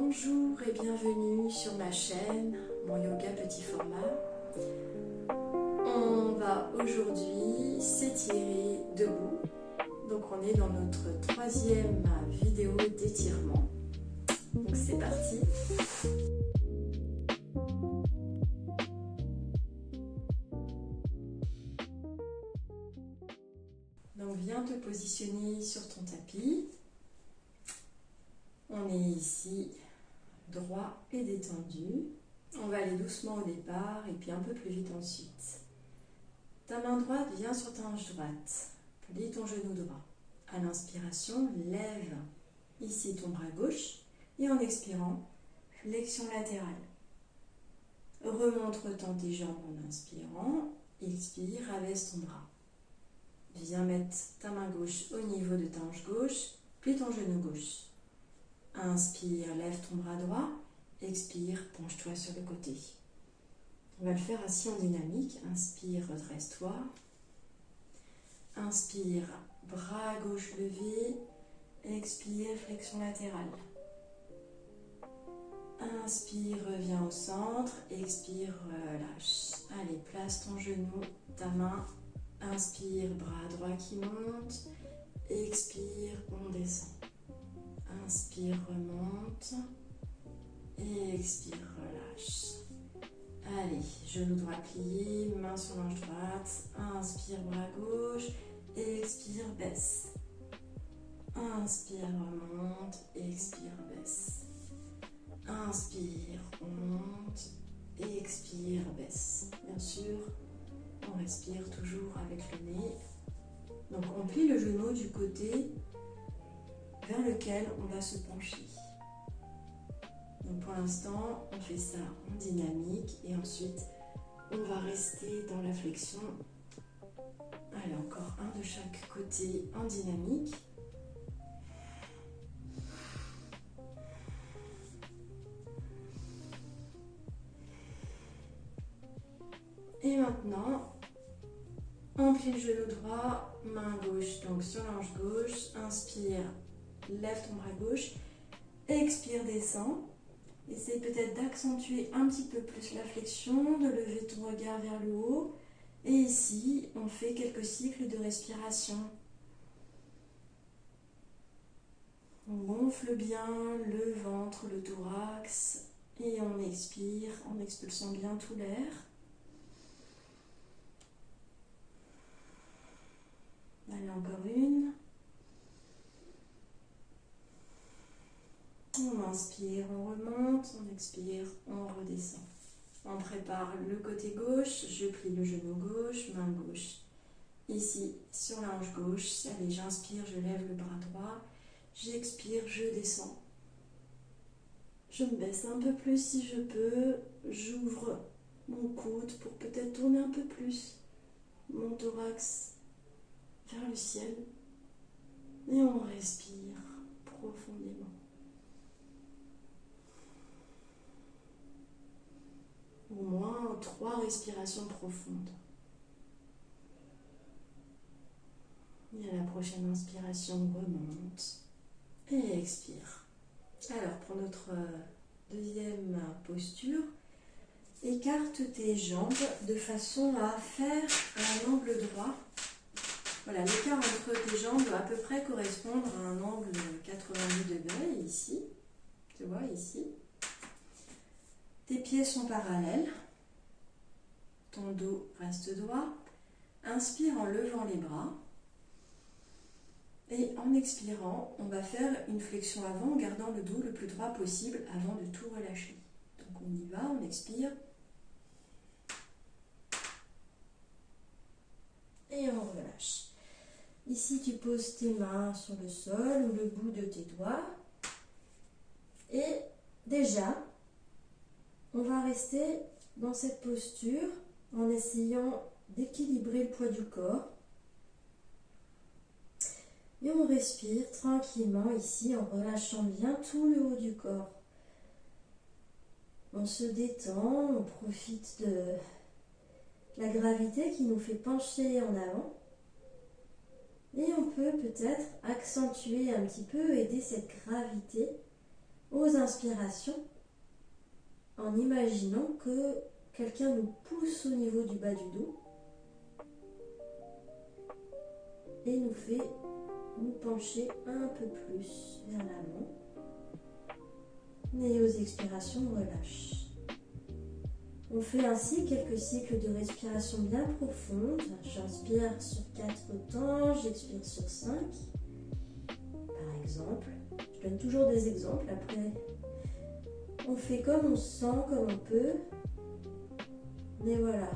Bonjour et bienvenue sur ma chaîne, mon yoga petit format. On va aujourd'hui s'étirer debout. Donc on est dans notre troisième vidéo d'étirement. Donc c'est parti. Donc viens te positionner sur ton tapis. On est ici droit et détendu. On va aller doucement au départ et puis un peu plus vite ensuite. Ta main droite vient sur ta hanche droite. Plie ton genou droit. À l'inspiration, lève ici ton bras gauche et en expirant, flexion latérale. Remonte tes jambes en inspirant. Expire, rabaisse ton bras. Viens mettre ta main gauche au niveau de ta hanche gauche. Plie ton genou gauche. Inspire, lève ton bras droit. Expire, penche-toi sur le côté. On va le faire ainsi en dynamique. Inspire, redresse-toi. Inspire, bras gauche levé. Expire, flexion latérale. Inspire, reviens au centre. Expire, relâche. Allez, place ton genou, ta main. Inspire, bras droit qui monte. Expire, on descend. Inspire, remonte. Et expire, relâche. Allez, genou droit plié, main sur l'hanche droite. Inspire, bras gauche. Expire, baisse. Inspire, remonte. Expire, baisse. Inspire, remonte. Expire, baisse. Bien sûr, on respire toujours avec le nez. Donc on plie le genou du côté vers lequel on va se pencher. Donc pour l'instant, on fait ça en dynamique et ensuite, on va rester dans la flexion. Allez, encore un de chaque côté en dynamique. Et maintenant, on plie le genou droit, main gauche donc sur la hanche gauche. Inspire, lève ton bras gauche. Expire, descends. Essaye peut-être d'accentuer un petit peu plus la flexion, de lever ton regard vers le haut. Et ici, on fait quelques cycles de respiration. On gonfle bien le ventre, le thorax. Et on expire en expulsant bien tout l'air. Allez, encore une. On inspire, on remonte, on expire, on redescend. On prépare le côté gauche, je plie le genou gauche, main gauche. Ici, sur la hanche gauche, allez, j'inspire, je lève le bras droit. J'expire, je descends. Je me baisse un peu plus si je peux. J'ouvre mon coude pour peut-être tourner un peu plus mon thorax vers le ciel. Et on respire profondément. Au moins 3 respirations profondes. Et à la prochaine inspiration, remonte et expire. Alors, pour notre deuxième posture, écarte tes jambes de façon à faire un angle droit. Voilà, l'écart entre tes jambes doit à peu près correspondre à un angle de 90 degrés, ici. Tu vois, ici. Tes pieds sont parallèles. Ton dos reste droit. Inspire en levant les bras. Et en expirant, on va faire une flexion avant en gardant le dos le plus droit possible avant de tout relâcher. Donc on y va, on expire. Et on relâche. Ici, tu poses tes mains sur le sol ou le bout de tes doigts. Et déjà, on va rester dans cette posture en essayant d'équilibrer le poids du corps. Et on respire tranquillement ici en relâchant bien tout le haut du corps. On se détend, on profite de la gravité qui nous fait pencher en avant. Et on peut peut-être accentuer un petit peu, aider cette gravité aux inspirations en imaginant que quelqu'un nous pousse au niveau du bas du dos et nous fait nous pencher un peu plus vers l'avant. Et aux expirations, on relâche. On fait ainsi quelques cycles de respiration bien profondes. J'inspire sur 4 temps, j'expire sur 5. Par exemple, je donne toujours des exemples. Après, on fait comme on sent, comme on peut. Mais voilà,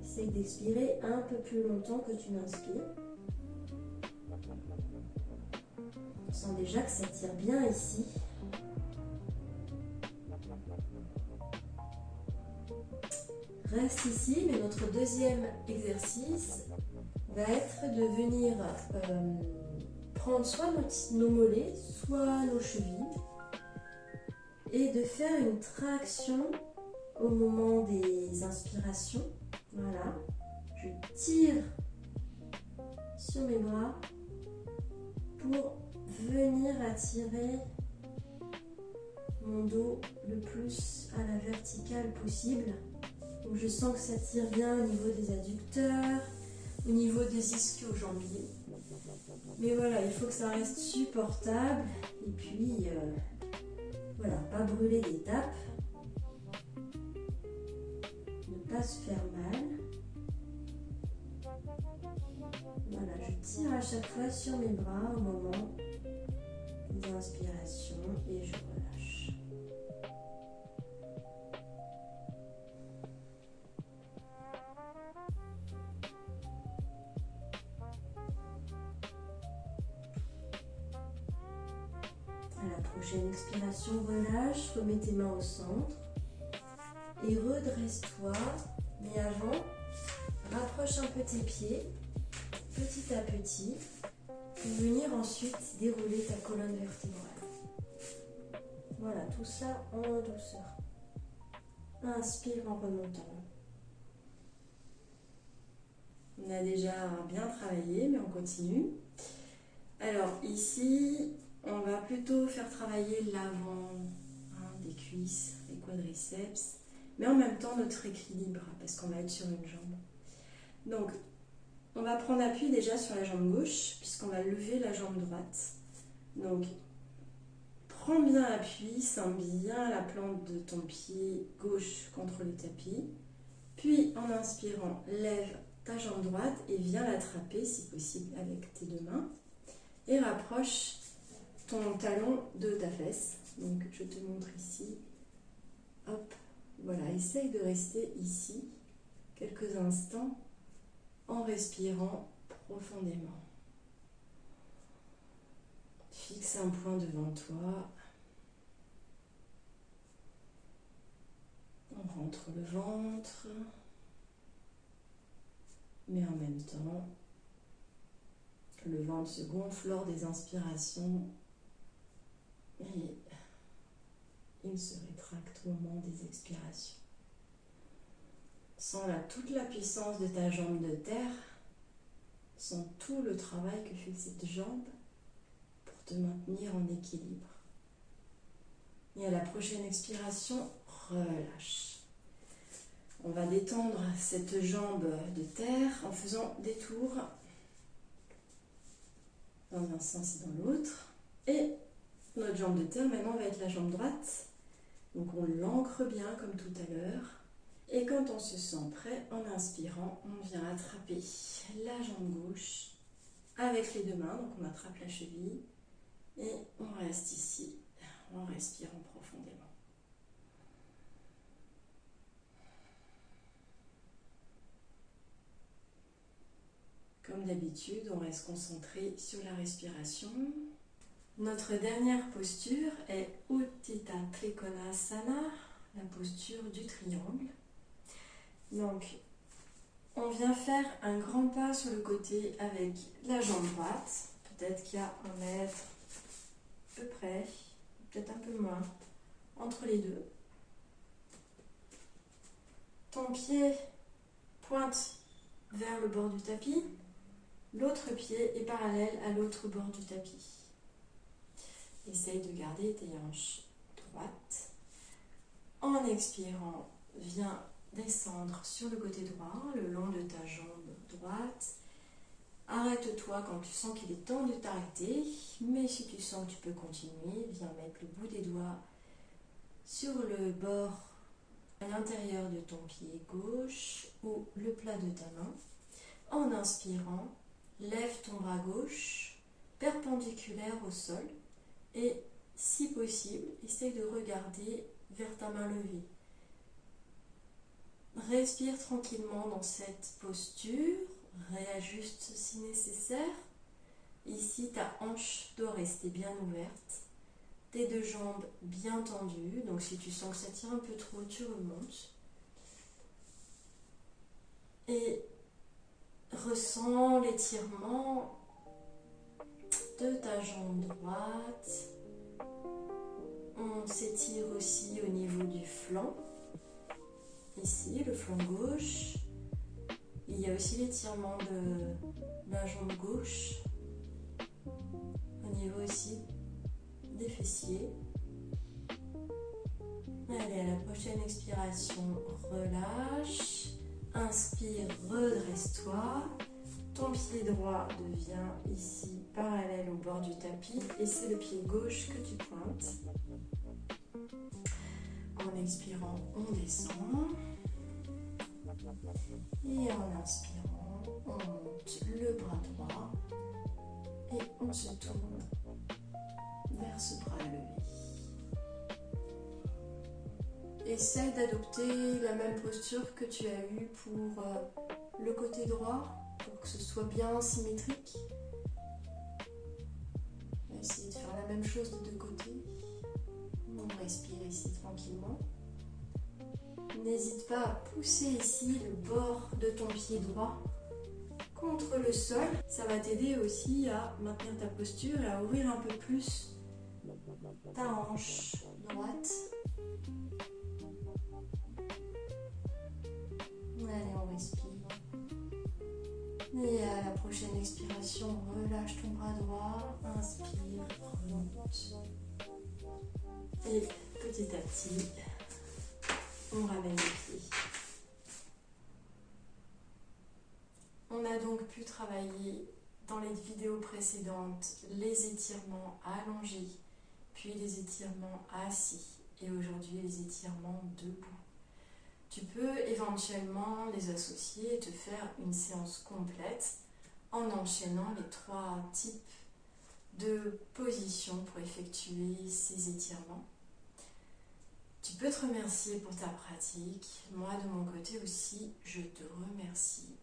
essaye d'expirer un peu plus longtemps que tu n'inspires. On sent déjà que ça tire bien ici. Reste ici, mais notre deuxième exercice va être de venir prendre soit nos mollets, soit nos chevilles et de faire une traction au moment des inspirations. Voilà, je tire sur mes bras pour venir attirer mon dos le plus à la verticale possible. Donc je sens que ça tire bien au niveau des adducteurs, au niveau des ischio-jambiers. Mais voilà, il faut que ça reste supportable. Et puis, voilà, pas brûler d'étapes. Ne pas se faire mal. Voilà, je tire à chaque fois sur mes bras au moment des inspirations et je relâche. À la prochaine expiration, relâche, remets tes mains au centre et redresse-toi. Mais avant, rapproche un peu tes pieds, petit à petit, pour venir ensuite dérouler ta colonne vertébrale. Voilà, tout ça en douceur. Inspire en remontant. On a déjà bien travaillé, mais on continue. Alors ici, on va plutôt faire travailler l'avant des cuisses, les quadriceps, mais en même temps notre équilibre, parce qu'on va être sur une jambe. Donc, on va prendre appui déjà sur la jambe gauche, puisqu'on va lever la jambe droite. Donc, prends bien appui, sens bien la plante de ton pied gauche contre le tapis. Puis, en inspirant, lève ta jambe droite et viens l'attraper, si possible, avec tes 2 mains. Et rapproche ton talon de ta fesse. Donc, je te montre ici. Hop, voilà, essaye de rester ici quelques instants en respirant profondément. Fixe un point devant toi. On rentre le ventre. Mais en même temps, le ventre se gonfle lors des inspirations et il se rétracte au moment des expirations. Sens là toute la puissance de ta jambe de terre. Sens tout le travail que fait cette jambe pour te maintenir en équilibre. Et à la prochaine expiration, relâche. On va détendre cette jambe de terre en faisant des tours dans un sens et dans l'autre. Et notre jambe de terre, maintenant, va être la jambe droite. Donc on l'ancre bien comme tout à l'heure. Et quand on se sent prêt, en inspirant, on vient attraper la jambe gauche avec les 2 mains. Donc on attrape la cheville et on reste ici en respirant profondément. Comme d'habitude, on reste concentré sur la respiration. Notre dernière posture est Utthita Trikonasana, la posture du triangle. Donc, on vient faire un grand pas sur le côté avec la jambe droite. Peut-être qu'il y a 1 mètre à peu près, peut-être un peu moins, entre les deux. Ton pied pointe vers le bord du tapis. L'autre pied est parallèle à l'autre bord du tapis. Essaye de garder tes hanches droites. En expirant, viens descendre sur le côté droit, le long de ta jambe droite. Arrête-toi quand tu sens qu'il est temps de t'arrêter, mais si tu sens que tu peux continuer, viens mettre le bout des doigts sur le bord à l'intérieur de ton pied gauche ou le plat de ta main. En inspirant, lève ton bras gauche perpendiculaire au sol et si possible, essaye de regarder vers ta main levée. Respire tranquillement dans cette posture, réajuste si nécessaire. Ici, ta hanche doit rester bien ouverte, tes deux jambes bien tendues, donc si tu sens que ça tire un peu trop, tu remontes. Et ressens l'étirement de ta jambe droite. On s'étire aussi au niveau du flanc. Ici, le flanc gauche. Il y a aussi l'étirement de la jambe gauche. Au niveau aussi des fessiers. Allez, à la prochaine expiration, relâche. Inspire, redresse-toi. Ton pied droit devient ici parallèle au bord du tapis et c'est le pied gauche que tu pointes. En expirant, on descend. Et en inspirant, on monte le bras droit et on se tourne vers ce bras levé. Essaye d'adopter la même posture que tu as eue pour le côté droit, pour que ce soit bien symétrique. On va essayer de faire la même chose des deux côtés. On respire ici tranquillement. N'hésite pas à pousser ici le bord de ton pied droit contre le sol. Ça va t'aider aussi à maintenir ta posture et à ouvrir un peu plus ta hanche droite. Allez, on respire. Et à la prochaine expiration, relâche ton bras droit. Inspire, remonte. Et petit à petit, on ramène les pieds. On a donc pu travailler dans les vidéos précédentes les étirements allongés, puis les étirements assis et aujourd'hui les étirements debout. Tu peux éventuellement les associer et te faire une séance complète en enchaînant les 3 types de positions pour effectuer ces étirements. Tu peux te remercier pour ta pratique. Moi, de mon côté aussi, je te remercie